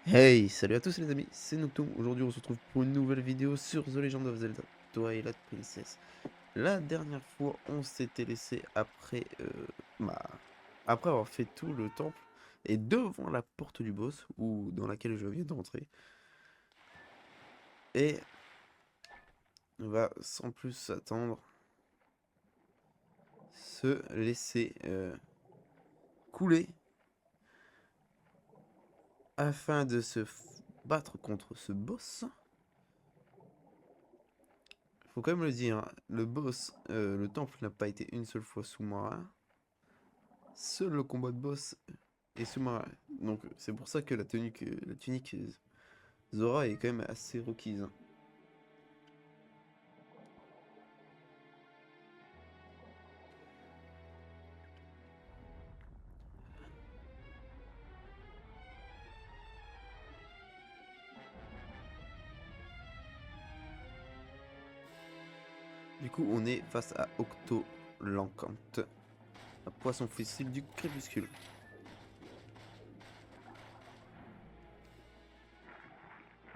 Hey, salut à tous les amis, c'est Noctum. Aujourd'hui on se retrouve pour une nouvelle vidéo sur The Legend of Zelda Twilight Princess. La dernière fois on s'était laissé après avoir fait tout le temple et devant la porte du boss, ou dans laquelle je viens d'entrer. Et on va sans plus attendre se laisser couler afin de battre contre ce boss. Faut quand même le dire, hein, le boss, le temple n'a pas été une seule fois sous-marin. Seul le combat de boss est sous-marin. Donc c'est pour ça que la tunique Zora est quand même assez requise, hein. Du coup, on est face à Octo Lankant, un poisson fossil du crépuscule.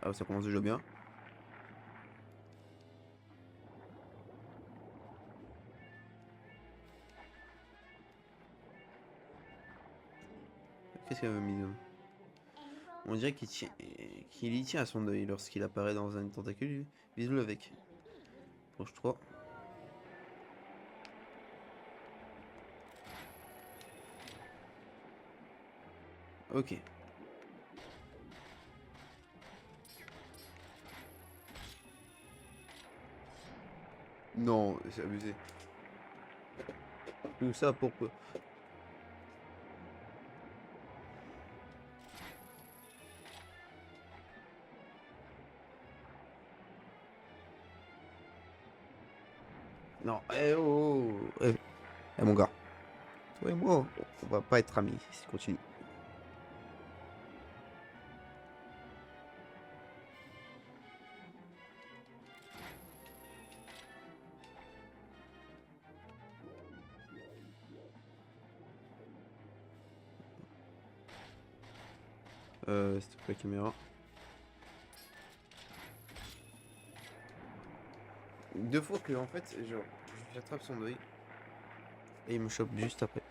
Ah, ça commence déjà bien. Qu'est-ce qu'elle m'a mis là? On dirait qu'il y tient à son œil lorsqu'il apparaît dans un tentacule. Bisous avec. Proche 3. Ok. Non, c'est abusé. Tout ça pour peu. Non, mon gars. Toi et moi, on va pas être amis si tu continues. S'il te plaît, caméra. Deux fois que en fait, genre, j'attrape son œil et il me chope juste après.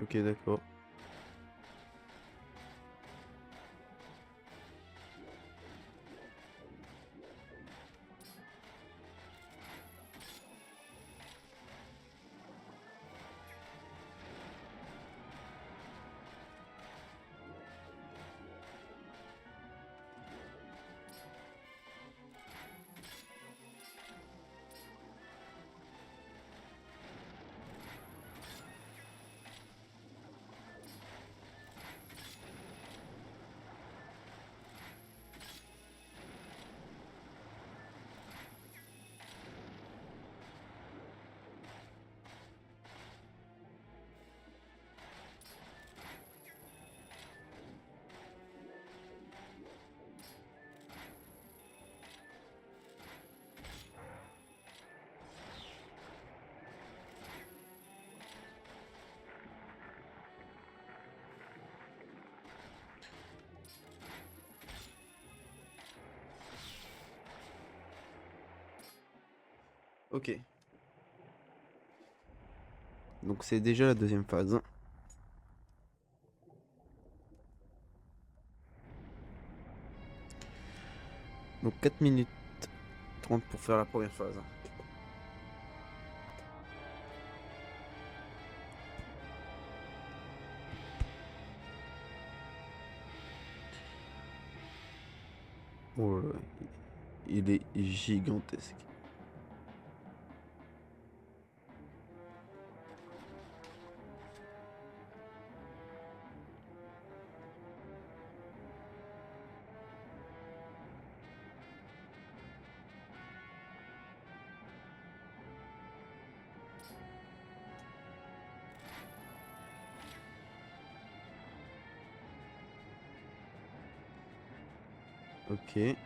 Ok, d'accord. Ok. Donc c'est déjà la deuxième phase. Donc 4 minutes 30 pour faire la première phase. Oh là là, il est gigantesque. Ok.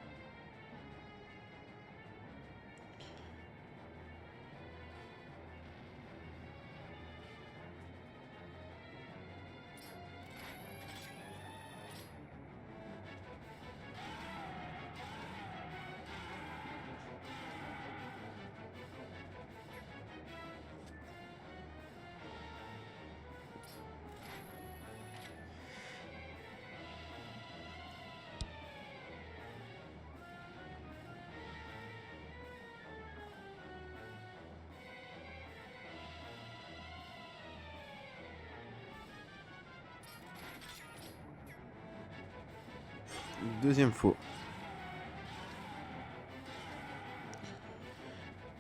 Deuxième fois.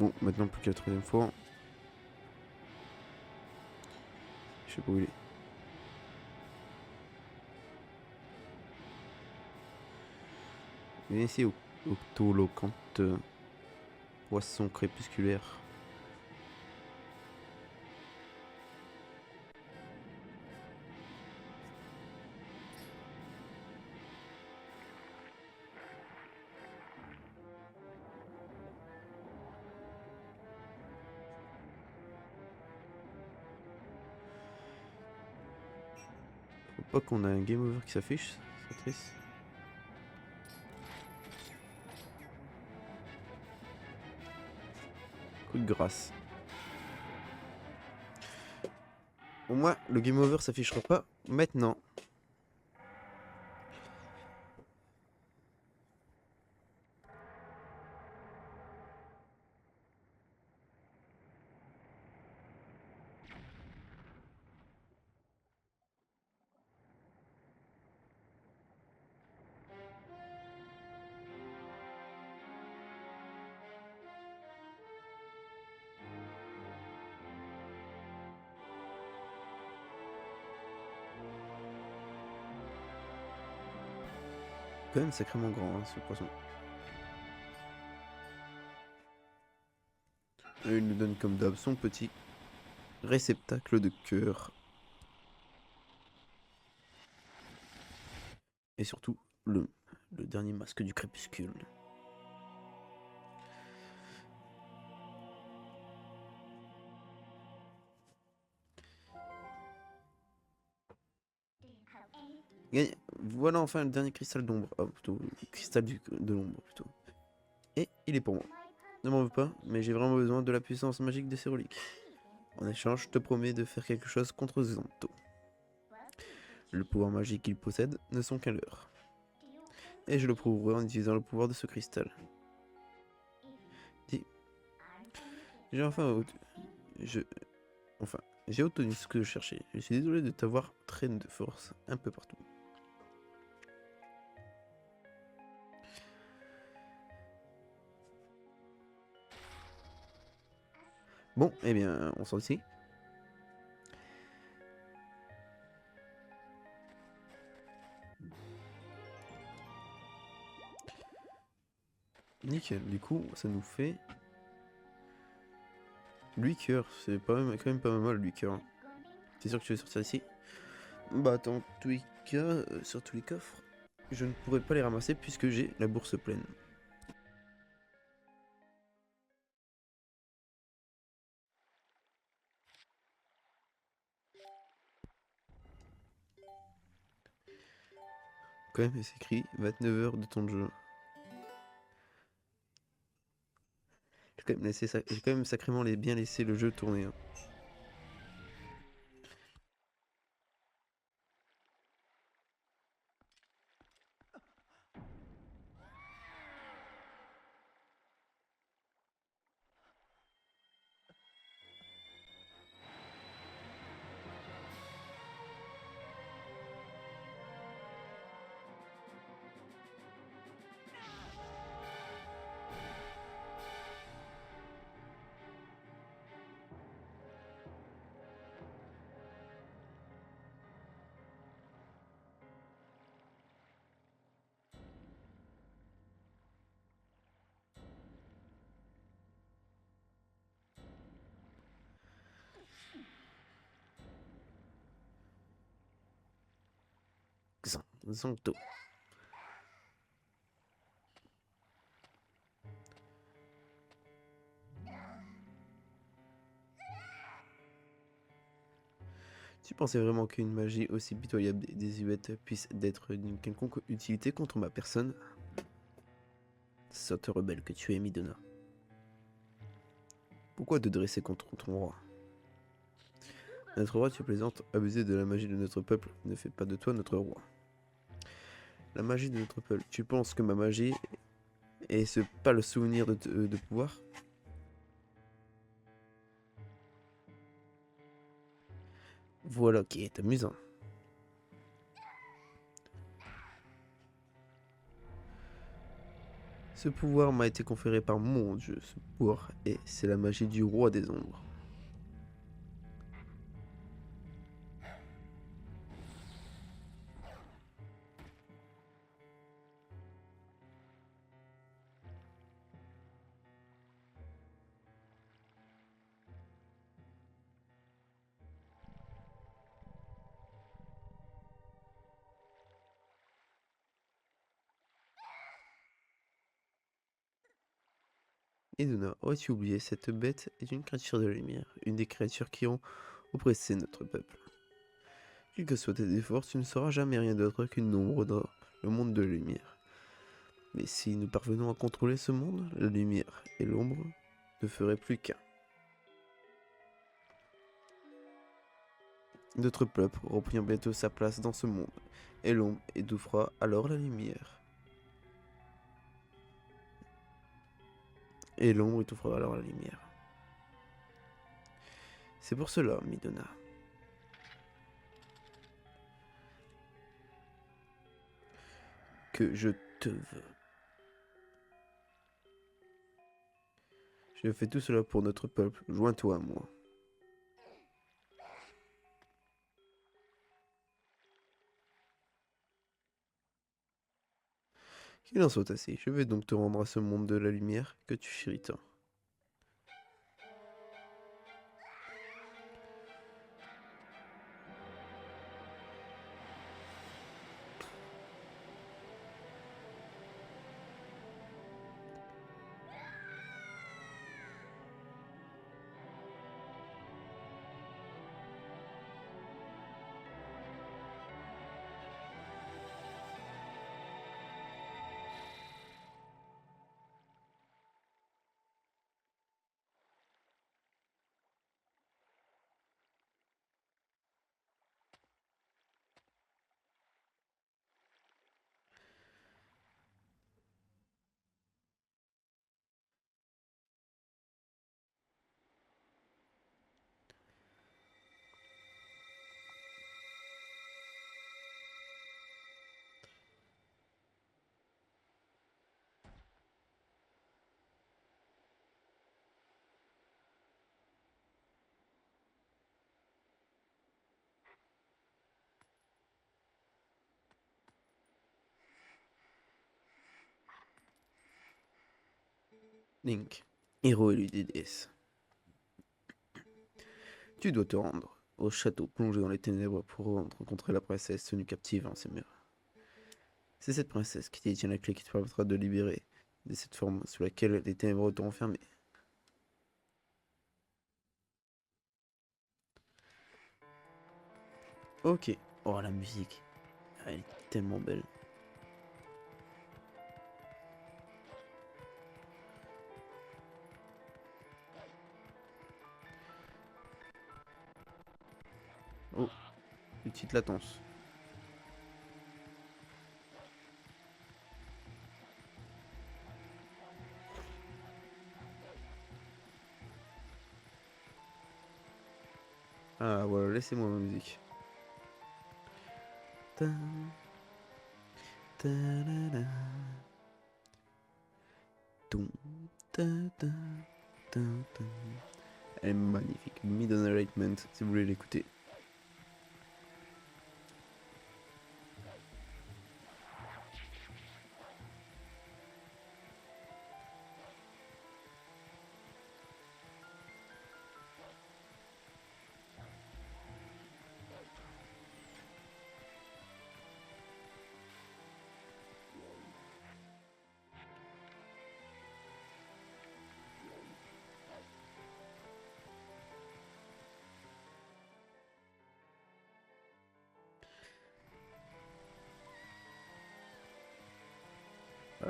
Bon, maintenant plus que la troisième fois. Je sais pas où il est. Viens ici, Octolocante. Poisson crépusculaire. Faut pas qu'on a un game over qui s'affiche, c'est triste. Coup de grâce. Au moins, le game over s'affichera pas maintenant. Quand même sacrément grand, hein, ce poisson. Et il nous donne comme d'hab son petit réceptacle de cœur. Et surtout, le dernier masque du crépuscule. Voilà enfin le dernier cristal d'ombre. Ah, plutôt, le cristal de l'ombre, plutôt. Et il est pour moi. Ne m'en veux pas, mais j'ai vraiment besoin de la puissance magique de ces reliques. En échange, je te promets de faire quelque chose contre Xanto. Le pouvoir magique qu'il possède ne sont qu'un leurre. Et je le prouverai en utilisant le pouvoir de ce cristal. Dis, j'ai je, enfin, j'ai obtenu ce que je cherchais. Je suis désolé de t'avoir traîné de force un peu partout. Bon, eh bien, on sort d'ici. Nickel, du coup, ça nous fait 8 cœurs. C'est quand même pas mal, 8 cœurs. T'es sûr que tu veux sortir d'ici? Bah, dans tous les cas, sur tous les coffres, je ne pourrais pas les ramasser puisque j'ai la bourse pleine. Quand même, c'est écrit 29 heures de temps de jeu. J'ai quand même sacrément bien laissé le jeu tourner, hein. Xanto. Tu pensais vraiment qu'une magie aussi pitoyable et désuète puisse d'être d'une quelconque utilité contre ma personne? Sorte rebelle que tu es, Midona. Pourquoi te dresser contre ton roi? Notre roi, tu plaisantes, abuser de la magie de notre peuple ne fait pas de toi notre roi. La magie de notre peuple, tu penses que ma magie est pas le souvenir de pouvoir? Voilà qui est amusant. Ce pouvoir m'a été conféré par mon dieu, ce pouvoir, et c'est la magie du roi des ombres. Iduna, aurais-tu oublié, cette bête est une créature de la lumière, une des créatures qui ont oppressé notre peuple. Quels que soient tes efforts, tu ne seras jamais rien d'autre qu'une ombre dans le monde de la lumière. Mais si nous parvenons à contrôler ce monde, la lumière et l'ombre ne feraient plus qu'un. Notre peuple reprend bientôt sa place dans ce monde, et l'ombre étouffera alors la lumière. Et l'ombre étouffera alors la lumière. C'est pour cela, Midona, que je te veux. Je fais tout cela pour notre peuple, joins-toi à moi. Qu'il en soit ainsi, je vais donc te rendre à ce monde de la lumière que tu chéris tant. Link, héros élu des déesses. Tu dois te rendre au château plongé dans les ténèbres pour rencontrer la princesse tenue captive dans ses murs. C'est cette princesse qui détient la clé qui te permettra de libérer de cette forme sous laquelle les ténébreux t'ont enfermé. Ok. Oh, la musique. Elle est tellement belle. Oh, petite latence. Ah, voilà, laissez-moi ma musique. Ta, ta, la, la. Toum, ta, ta, ta, ta. Elle est magnifique. Midnight Lightment, si vous voulez l'écouter.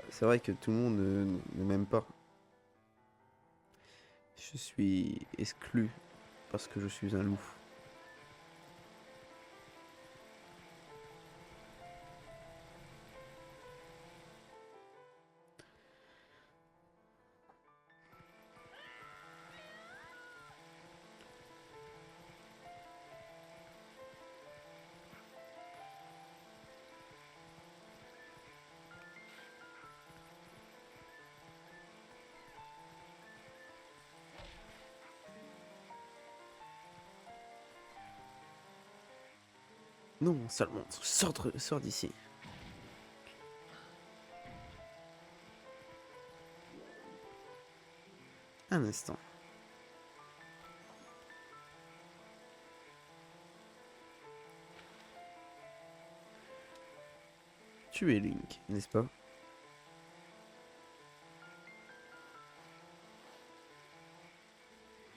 C'est vrai que tout le monde ne m'aime pas. Je suis exclu parce que je suis un loup. Non, sale monstre, sors d'ici. Un instant. Tu es Link, n'est-ce pas?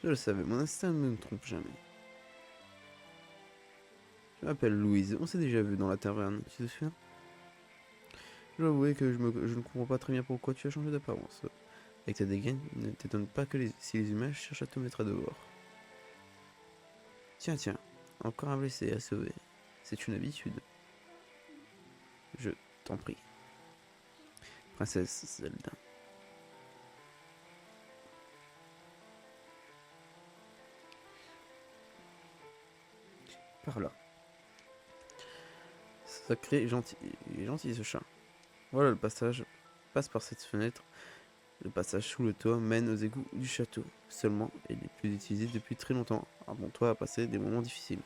Je le savais, mon instinct ne me trompe jamais. Je m'appelle Louise, on s'est déjà vu dans la taverne, tu te souviens? Je dois avouer que je ne comprends pas très bien pourquoi tu as changé d'apparence. Avec ta dégaine, il ne t'étonne pas que si les humains cherchent à te mettre à dehors. Tiens, encore un blessé à sauver. C'est une habitude. Je t'en prie. Princesse Zelda. Par là. Sacré, gentil ce chat. Voilà le passage. Passe par cette fenêtre. Le passage sous le toit mène aux égouts du château. Seulement, il n'est plus utilisé depuis très longtemps. Abonne-toi à passer des moments difficiles.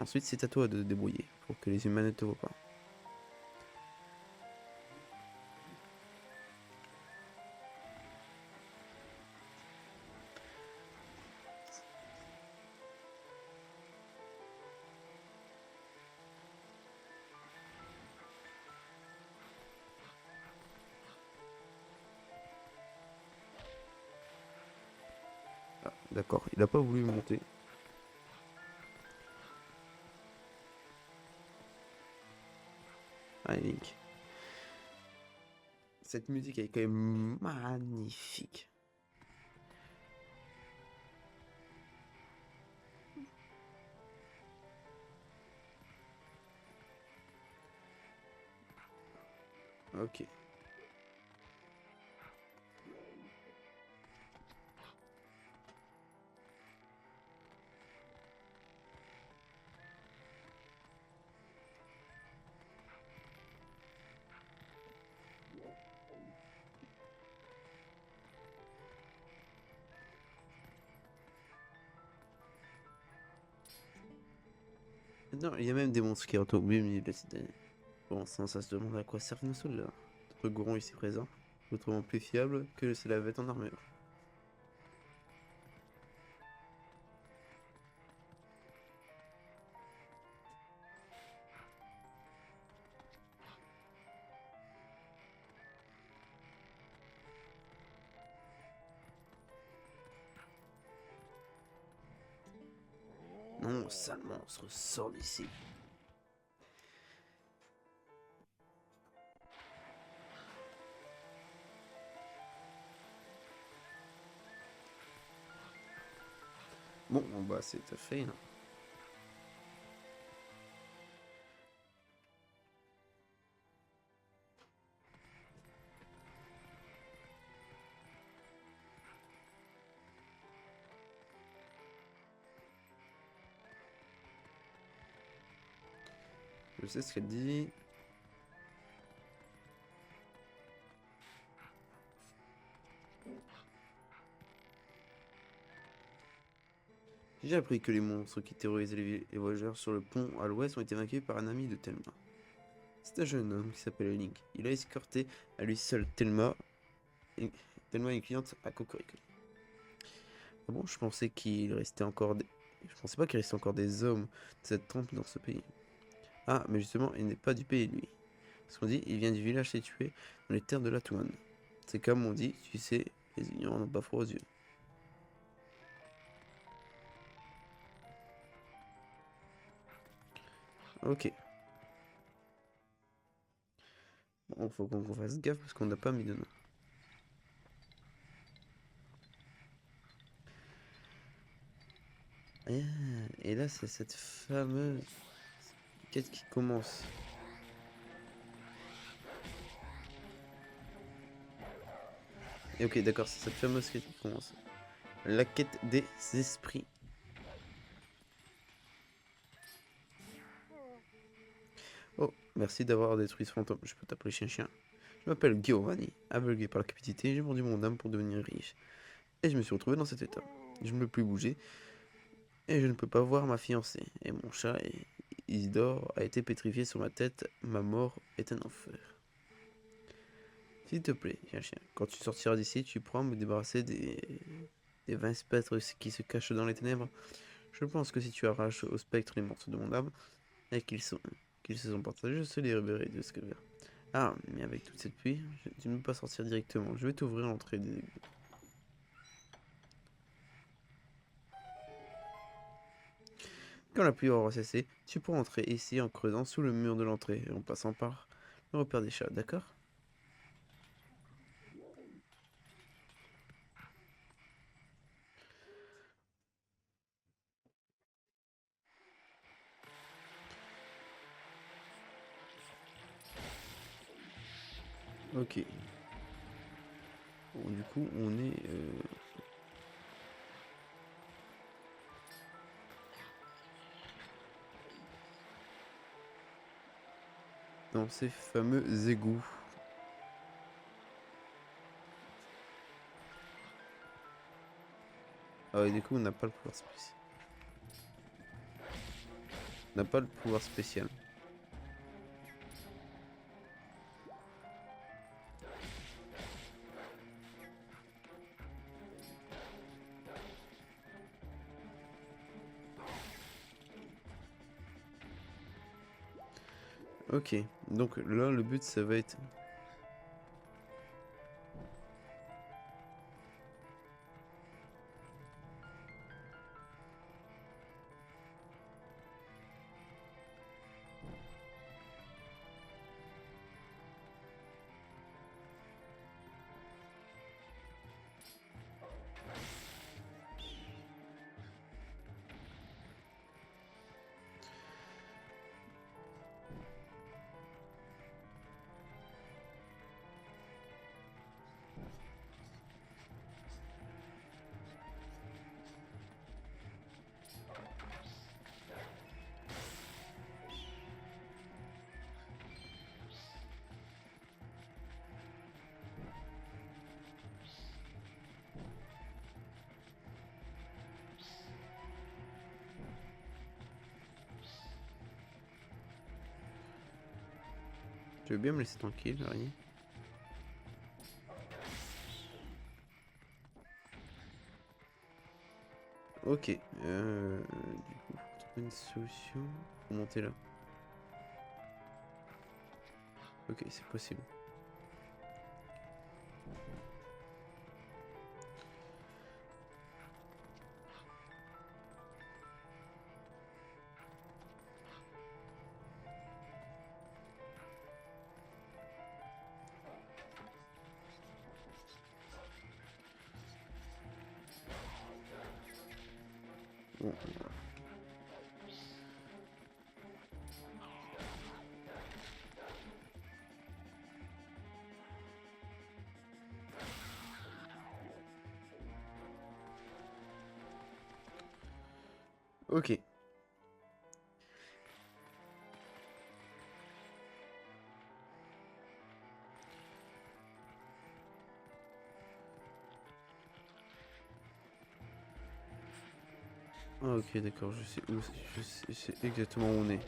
Ensuite, c'est à toi de te débrouiller pour que les humains ne te voient pas. Ah, d'accord, il n'a pas voulu monter. Ah, Link. Cette musique est quand même magnifique. Ok. Non, il y a même des monstres qui retombent au milieu de la citadelle. Bon, sans ça se demande à quoi servent nos soldats. Notre Goron ici présent, autrement plus fiable que c'est la bête en armure. Non, sale monstre, sors d'ici. Bon, bah c'est fait. Hein. Je sais ce qu'elle dit. J'ai appris que les monstres qui terrorisaient les voyageurs sur le pont à l'ouest ont été vaincus par un ami de Thelma. C'est un jeune homme qui s'appelle Link. Il a escorté à lui seul Thelma est une cliente à Cocorico. Ah bon, je pensais qu'il restait encore des... Je pensais pas qu'il restait encore des hommes de cette trempe dans ce pays. Ah, mais justement, il n'est pas du pays, lui. Ce qu'on dit, il vient du village situé dans les terres de la Toune. C'est comme on dit, tu sais, les ignorants n'ont pas froid aux yeux. Ok. Bon, faut qu'on fasse gaffe parce qu'on n'a pas mis de nom. Ah, et là, c'est cette fameuse quête qui commence. Et ok, d'accord, c'est cette fameuse quête qui commence. La quête des esprits. Oh, merci d'avoir détruit ce fantôme. Je peux t'appeler chien-chien. Je m'appelle Giovanni, aveuglé par la cupidité, j'ai vendu mon âme pour devenir riche. Et je me suis retrouvé dans cet état. Je ne peux plus bouger, et je ne peux pas voir ma fiancée. Et mon chat, Isidore, a été pétrifié sur ma tête. Ma mort est un enfer. S'il te plaît, chien-chien, quand tu sortiras d'ici, tu pourras me débarrasser des 20 spectres qui se cachent dans les ténèbres. Je pense que si tu arraches aux spectres les morceaux de mon âme, et qu'ils se sont partagés, je sais les révéler de ce que vers. Ah, mais avec toute cette pluie, tu ne peux pas sortir directement. Je vais t'ouvrir l'entrée des égouts. Quand la pluie aura cessé, tu pourras entrer ici en creusant sous le mur de l'entrée et en passant par le repère des chats, d'accord? Ok. Bon, du coup, on est dans ces fameux égouts. Ah, et du coup, on n'a pas le pouvoir spécial. On n'a pas le pouvoir spécial. Ok. Donc là, le but, ça va être... Tu veux bien me laisser tranquille, l'araignée? Ok. Du coup, faut trouver une solution pour monter là. Ok, c'est possible. Bon. Ok. Ah, ok, d'accord, je sais où, je sais exactement où on est.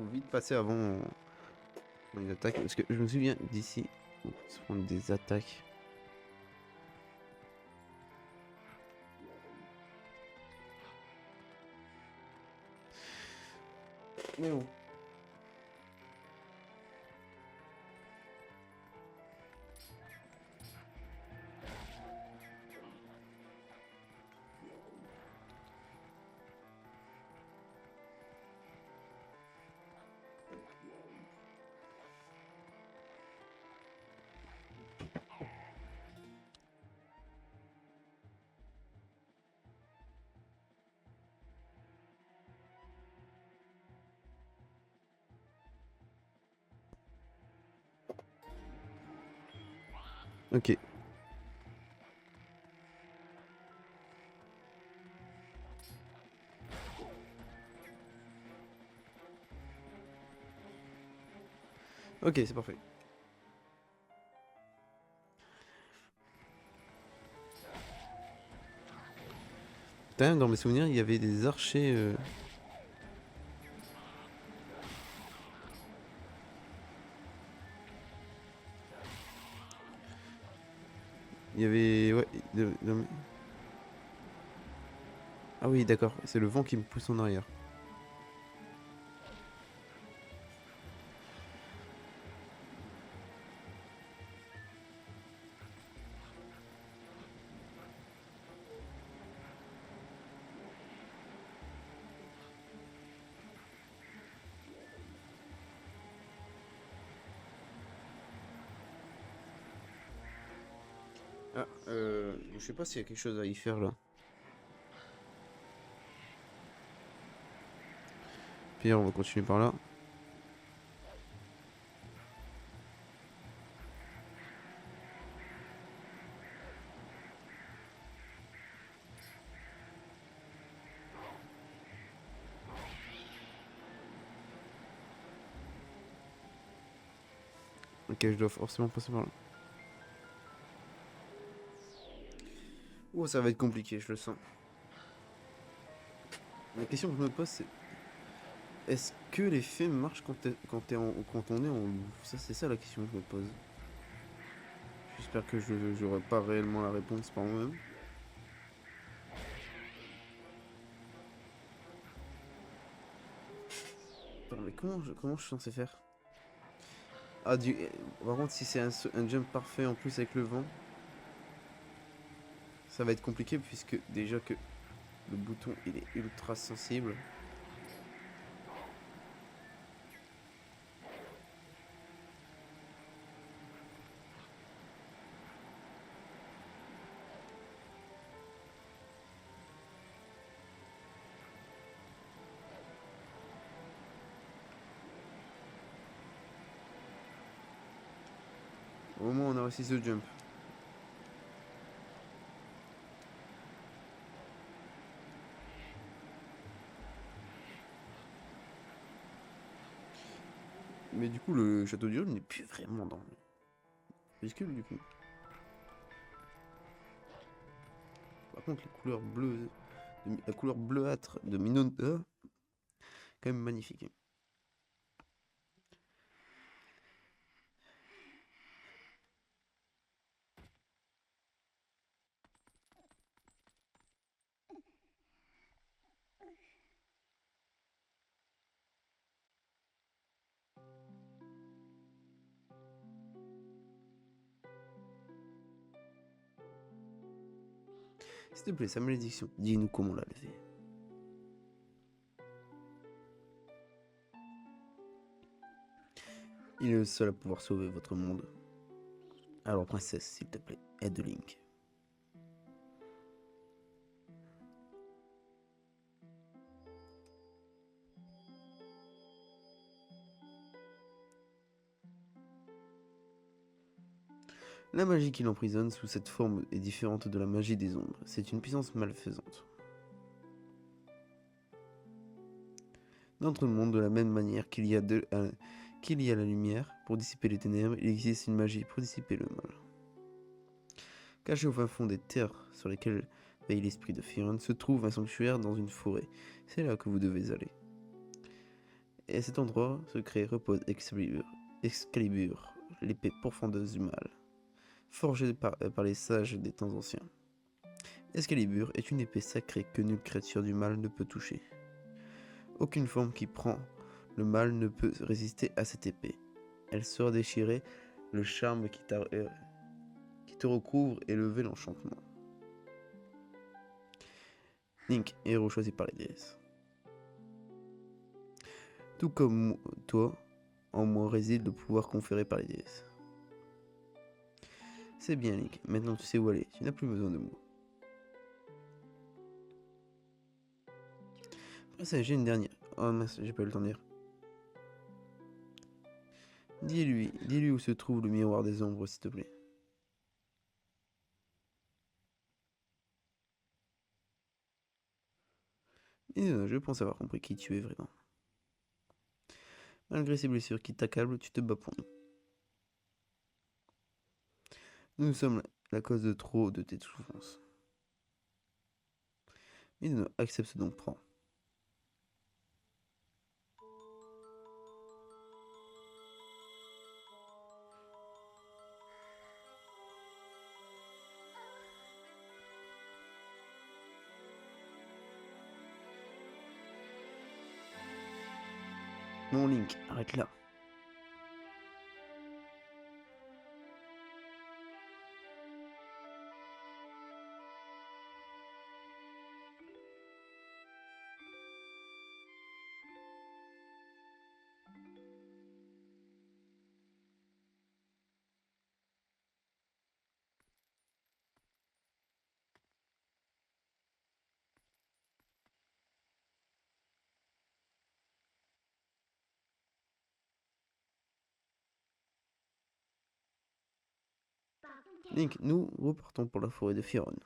Faut vite passer avant une attaque. Parce que je me souviens d'ici, on peut se prendre des attaques. Mais bon. Ok. Ok, c'est parfait. Putain, dans mes souvenirs, il y avait des archers. Il y avait. Ouais. Ah oui, d'accord. C'est le vent qui me pousse en arrière. Ah, je sais pas s'il y a quelque chose à y faire là. Puis on va continuer par là. Ok, je dois forcément passer par là. Oh, ça va être compliqué, je le sens. La question que je me pose, c'est est-ce que les films marchent quand on est en loup? Ça, c'est ça la question que je me pose. J'espère que je n'aurai pas réellement la réponse par moi-même. Attends, mais comment je suis censé faire? Ah, par contre, si c'est un jump parfait en plus avec le vent, ça va être compliqué puisque déjà que le bouton il est ultra sensible. Au moment où on a réussi ce jump. Mais du coup, le château du n'est plus vraiment dans le véhicule du coup. Par contre, les couleurs bleues, la couleur bleuâtre de Minota, quand même magnifique. S'il te plaît, sa malédiction, dis-nous comment on l'a levé. Il est le seul à pouvoir sauver votre monde. Alors, princesse, s'il te plaît, aide Link. La magie qui l'emprisonne sous cette forme est différente de la magie des ombres. C'est une puissance malfaisante. Dans notre monde, de la même manière qu'il y a la lumière pour dissiper les ténèbres, il existe une magie pour dissiper le mal. Caché au fin fond des terres sur lesquelles veille l'esprit de Firon, se trouve un sanctuaire dans une forêt. C'est là que vous devez aller. Et à cet endroit secret repose Excalibur, l'épée profondeuse du mal, forgée par les sages des temps anciens. Excalibur est une épée sacrée que nulle créature du mal ne peut toucher. Aucune forme qui prend le mal ne peut résister à cette épée. Elle saura déchirer le charme qui te recouvre et lever l'enchantement. Link, héros choisi par les déesses. Tout comme toi, en moi réside le pouvoir conféré par les déesses. C'est bien, Link, maintenant tu sais où aller, tu n'as plus besoin de moi. Après ça, j'ai une dernière. Oh mince, j'ai pas eu le temps de dire. Dis-lui où se trouve le miroir des ombres, s'il te plaît. Et je pense avoir compris qui tu es vraiment. Malgré ces blessures qui t'accablent, tu te bats pour nous. Nous sommes la cause de trop de tes souffrances. Midono, accepte donc, prends. Non, Link, arrête là. Link, nous repartons pour la forêt de Firon.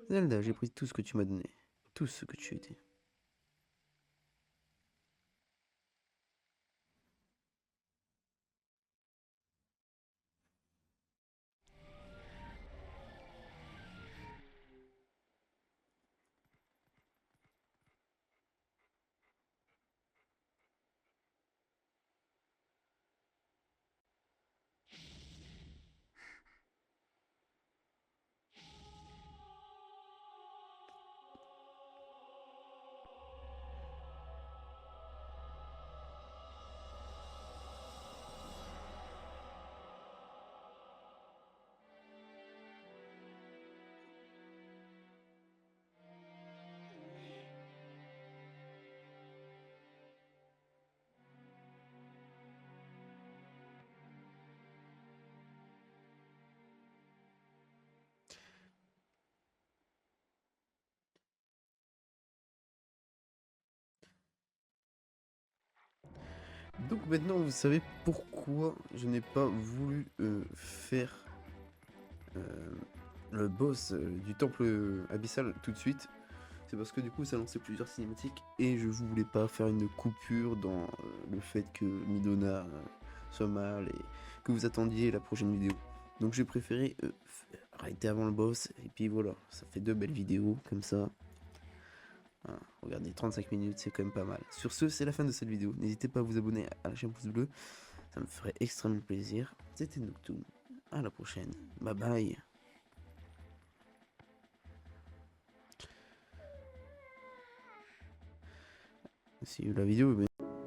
Zelda, j'ai pris tout ce que tu m'as donné. Tout ce que tu étais. Donc maintenant, vous savez pourquoi je n'ai pas voulu faire euh, le boss du temple abyssal tout de suite. C'est parce que du coup, ça lançait plusieurs cinématiques et je voulais pas faire une coupure dans le fait que Midona soit mal et que vous attendiez la prochaine vidéo. Donc j'ai préféré arrêter avant le boss et puis voilà, ça fait deux belles vidéos comme ça. Hein, regardez, 35 minutes, c'est quand même pas mal. Sur ce, c'est la fin de cette vidéo. N'hésitez pas à vous abonner, à lâcher un pouce bleu. Ça me ferait extrêmement plaisir. C'était Noctoon. À la prochaine. Bye bye. Si la vidéo est bien.